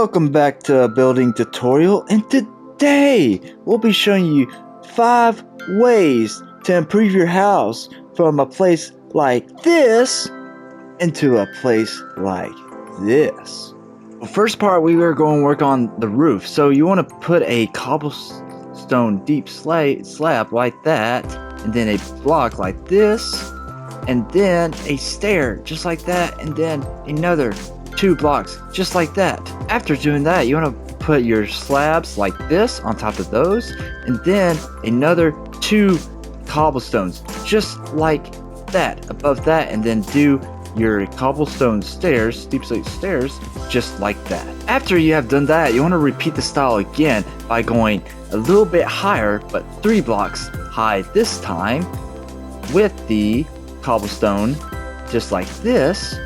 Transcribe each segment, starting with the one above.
Welcome back to a building tutorial, and today we'll be showing you 5 ways to improve your house from a place like this into a place like this. The first part, we are going to work on the roof. So you want to put a cobblestone deep slab like that, and then a block like this, and then a stair just like that, and then another 2 blocks just like that. After doing that, you want to put your slabs like this on top of those, and then another 2 cobblestones just like that above that, and then do your cobblestone stairs, steep slate stairs, just like that. After you have done that, you want to repeat the style again by going a little bit higher, but 3 blocks high this time, with the cobblestone just like this,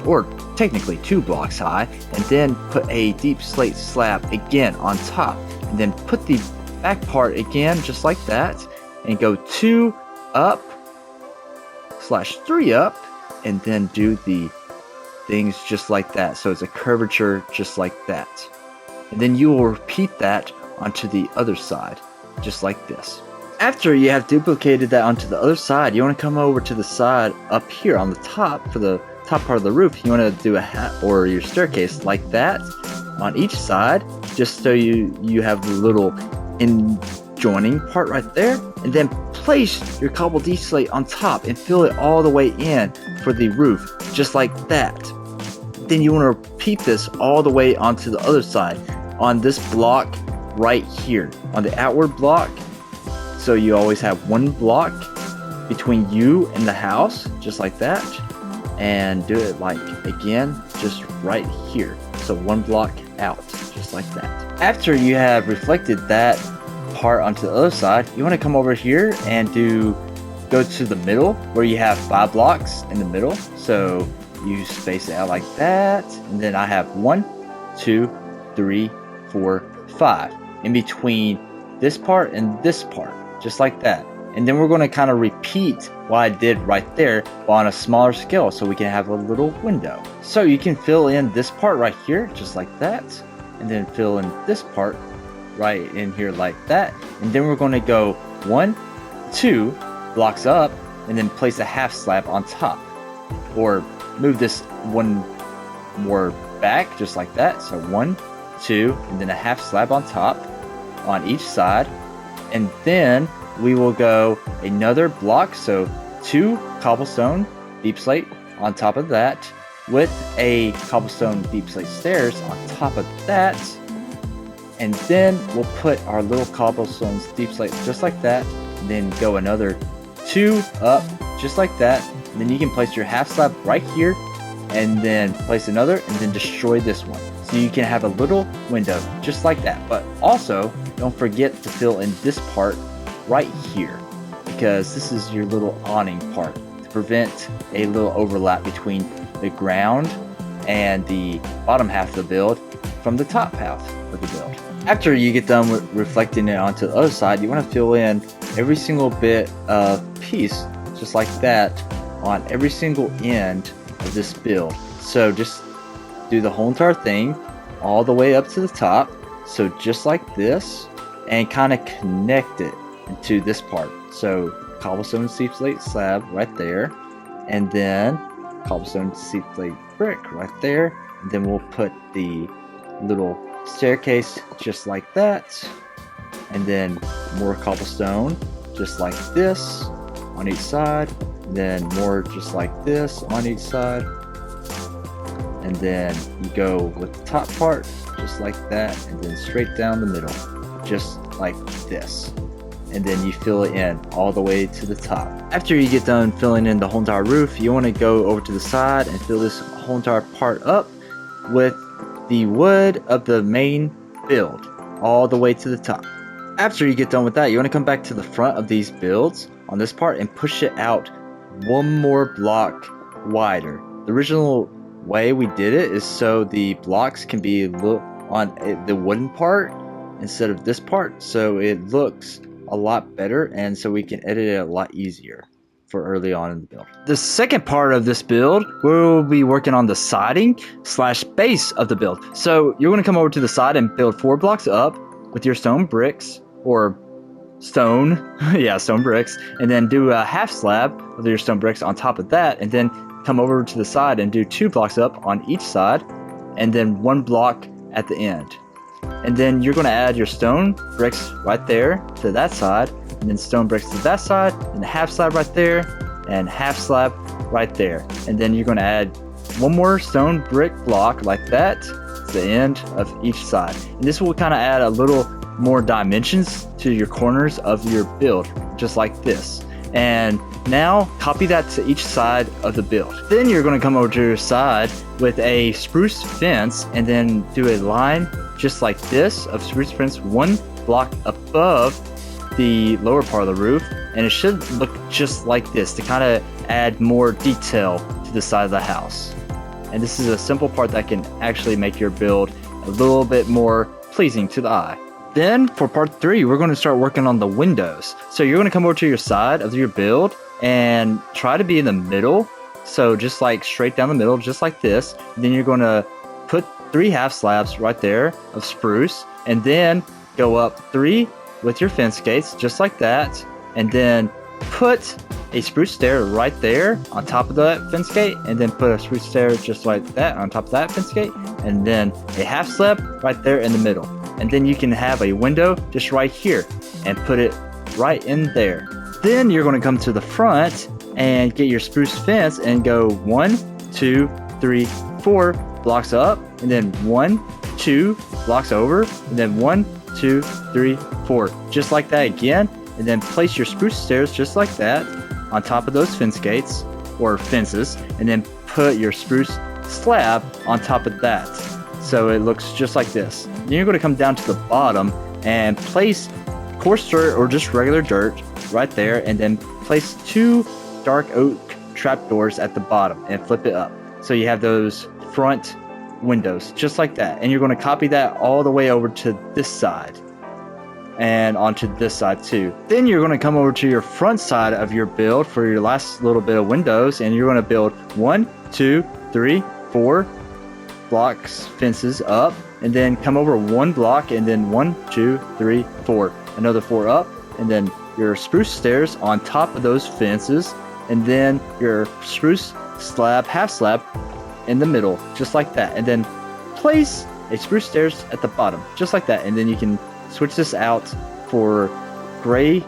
or technically 2 blocks high, and then put a deep slate slab again on top, and then put the back part again just like that, and go 2 up / 3 up, and then do the things just like that, so it's a curvature just like that. And then you will repeat that onto the other side just like this. After you have duplicated that onto the other side, you want to come over to the side up here on the top. For the top part of the roof, you want to do a hat or your staircase like that on each side, just so you have the little joining part right there, and then place your cobble deep slate on top and fill it all the way in for the roof just like that. Then you want to repeat this all the way onto the other side on this block right here, on the outward block. So you always have 1 block between you and the house just like that, and do it like again just right here, so 1 block out just like that. After you have reflected that part onto the other side, you want to come over here and go to the middle where you have 5 blocks in the middle, so you space it out like that, and then I have 1 2 3 4 5 in between this part and this part just like that. And then we're going to kind of repeat what I did right there, but on a smaller scale, so we can have a little window. So you can fill in this part right here just like that, and then fill in this part right in here like that, and then we're going to go 1 2 blocks up, and then place a half slab on top, or move this 1 more back just like that, so 1 2 and then a half slab on top on each side. And then we will go another block, so 2 cobblestone deep slate on top of that, with a cobblestone deep slate stairs on top of that. And then we'll put our little cobblestones deep slate just like that, and then go another 2 up just like that. And then you can place your half slab right here, and then place another, and then destroy this one, so you can have a little window just like that. But also don't forget to fill in this part right here, because this is your little awning part, to prevent a little overlap between the ground and the bottom half of the build from the top half of the build. After you get done with reflecting it onto the other side, you want to fill in every single bit of piece just like that on every single end of this build. So just do the whole entire thing all the way up to the top, so just like this, and kind of connect it into this part. So cobblestone deep slate slab right there, and then cobblestone deep slate brick right there, and then we'll put the little staircase just like that, and then more cobblestone just like this on each side, and then more just like this on each side, and then you go with the top part just like that, and then straight down the middle just like this, and then you fill it in all the way to the top. After you get done filling in the whole entire roof, you want to go over to the side and fill this whole entire part up with the wood of the main build all the way to the top. After you get done with that, you want to come back to the front of these builds on this part and push it out 1 more block wider. The original way we did it is so the blocks can be on the wooden part instead of this part, so it looks a lot better, and so we can edit it a lot easier for early on in the build. The second part of this build, we'll be working on the siding slash base of the build. So you're going to come over to the side and build 4 blocks up with your stone bricks or stone, yeah, stone bricks, and then do a half slab of your stone bricks on top of that, and then come over to the side and do 2 blocks up on each side, and then 1 block at the end. And then you're going to add your stone bricks right there to that side, and then stone bricks to that side, and a half slab right there, and half slab right there. And then you're going to add 1 more stone brick block like that to the end of each side. And this will kind of add a little more dimensions to your corners of your build, just like this. And now copy that to each side of the build. Then you're going to come over to your side with a spruce fence and then do a line just like this of spruce fence 1 block above the lower part of the roof, and it should look just like this to kind of add more detail to the side of the house. And this is a simple part that can actually make your build a little bit more pleasing to the eye. Then for part 3, we're going to start working on the windows. So you're going to come over to your side of your build and try to be in the middle. So just like straight down the middle, just like this. And then you're going to put 3 half slabs right there of spruce, and then go up 3 with your fence gates, just like that. And then put a spruce stair right there on top of that fence gate, and then put a spruce stair just like that on top of that fence gate, and then a half slab right there in the middle. And then you can have a window just right here and put it right in there. Then you're going to come to the front and get your spruce fence and go 1, 2, 3, 4 blocks up, and then 1, 2 blocks over, and then 1, 2, 3, 4, just like that again. And then place your spruce stairs just like that on top of those fence gates or fences, and then put your spruce slab on top of that. So it looks just like this. Then you're going to come down to the bottom and place coarse dirt or just regular dirt right there, and then place 2 dark oak trapdoors at the bottom and flip it up. So you have those front windows just like that. And you're going to copy that all the way over to this side and onto this side too. Then you're going to come over to your front side of your build for your last little bit of windows, and you're going to build 1, 2, 3, 4 blocks fences up, and then come over 1 block, and then 1, 2, 3, 4, another 4 up, and then your spruce stairs on top of those fences, and then your spruce slab, half slab in the middle, just like that. And then place a spruce stairs at the bottom, just like that. And then you can switch this out for gray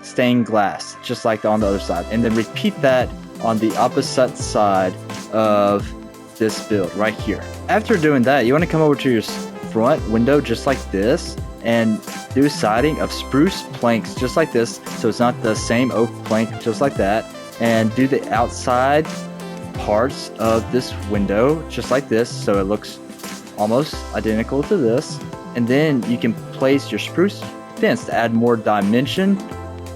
stained glass, just like on the other side, and then repeat that on the opposite side of this build right here. After doing that, you want to come over to your front window just like this and do siding of spruce planks just like this, so it's not the same oak plank, just like that. And do the outside parts of this window just like this, so it looks almost identical to this. And then you can place your spruce fence to add more dimension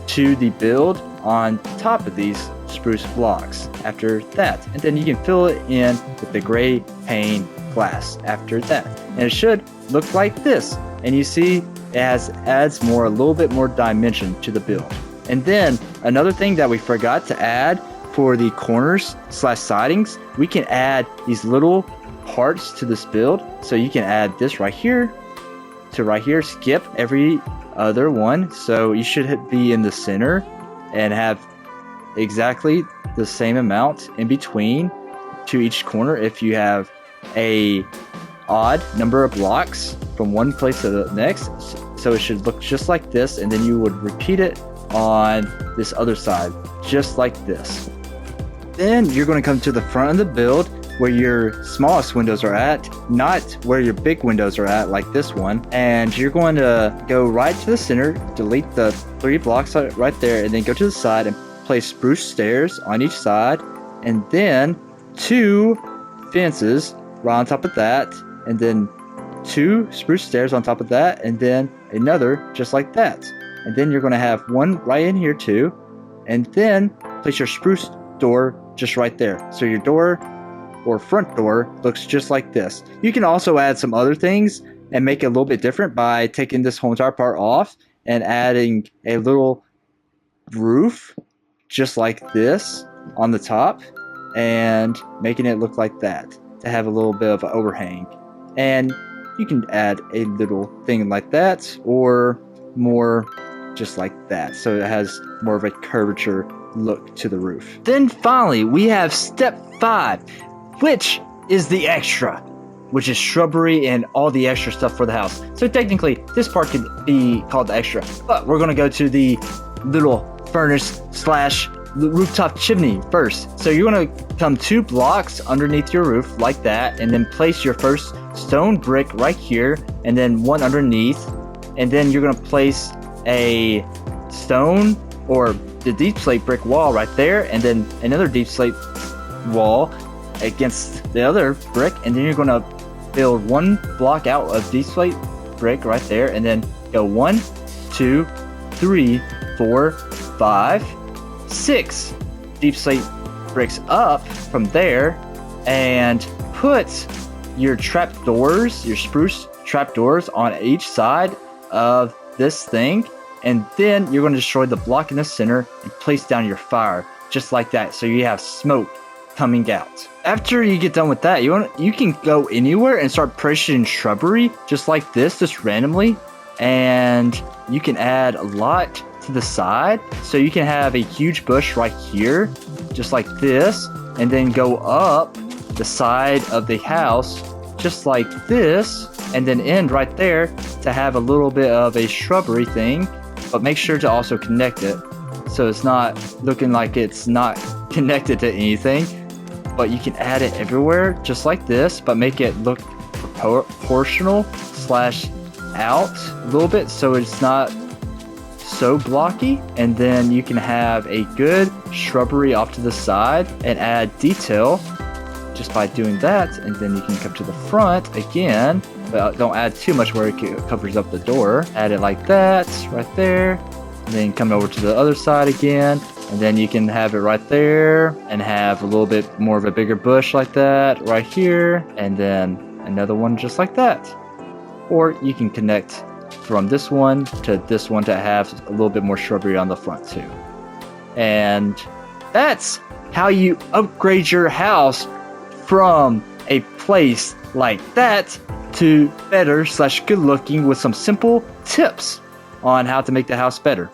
to the build on top of these spruce blocks after that. And then you can fill it in with the gray pane glass after that. And it should look like this. And you see it adds a little bit more dimension to the build. And then another thing that we forgot to add for the corners slash sidings, we can add these little parts to this build. So you can add this right here to right here, skip every other one. So you should be in the center and have exactly the same amount in between to each corner if you have a odd number of blocks from one place to the next. So it should look just like this, and then you would repeat it on this other side just like this. Then you're going to come to the front of the build where your smallest windows are at, not where your big windows are at like this one. And you're going to go right to the center, delete the 3 blocks right there, and then go to the side and place spruce stairs on each side, and then 2 fences right on top of that, and then 2 spruce stairs on top of that, and then another just like that. And then you're going to have 1 right in here too, and then place your spruce door just right there. So your door or front door looks just like this. You can also add some other things and make it a little bit different by taking this whole entire part off and adding a little roof just like this on the top and making it look like that to have a little bit of an overhang. And you can add a little thing like that or more just like that, so it has more of a curvature look to the roof. Then finally, we have step 5, which is the extra, which is shrubbery and all the extra stuff for the house. So technically, this part could be called the extra, but we're gonna go to the little furnace slash rooftop chimney first. So you're gonna come 2 blocks underneath your roof like that, and then place your first stone brick right here, and then one underneath, and then you're gonna place a stone or the deep slate brick wall right there, and then another deep slate wall against the other brick, and then you're gonna build 1 block out of deep slate brick right there, and then go 1, 2, 3, 4, 5, 6 deep slate bricks up from there, and put your trap doors, your spruce trap doors on each side of this thing, and then you're going to destroy the block in the center and place down your fire just like that, so you have smoke coming out. After you get done with that, you can go anywhere and start placing shrubbery just like this, just randomly, and you can add a lot to the side, so you can have a huge bush right here just like this, and then go up the side of the house just like this, and then end right there to have a little bit of a shrubbery thing, but make sure to also connect it so it's not looking like it's not connected to anything. But you can add it everywhere just like this, but make it look proportional slash out a little bit so it's not so blocky, and then you can have a good shrubbery off to the side and add detail just by doing that. And then you can come to the front again, but don't add too much where it covers up the door. Add it like that right there, and then come over to the other side again, and then you can have it right there and have a little bit more of a bigger bush like that right here, and then another one just like that. Or you can connect from this one to have a little bit more shrubbery on the front too. And that's how you upgrade your house from a place like that to better slash good looking, with some simple tips on how to make the house better.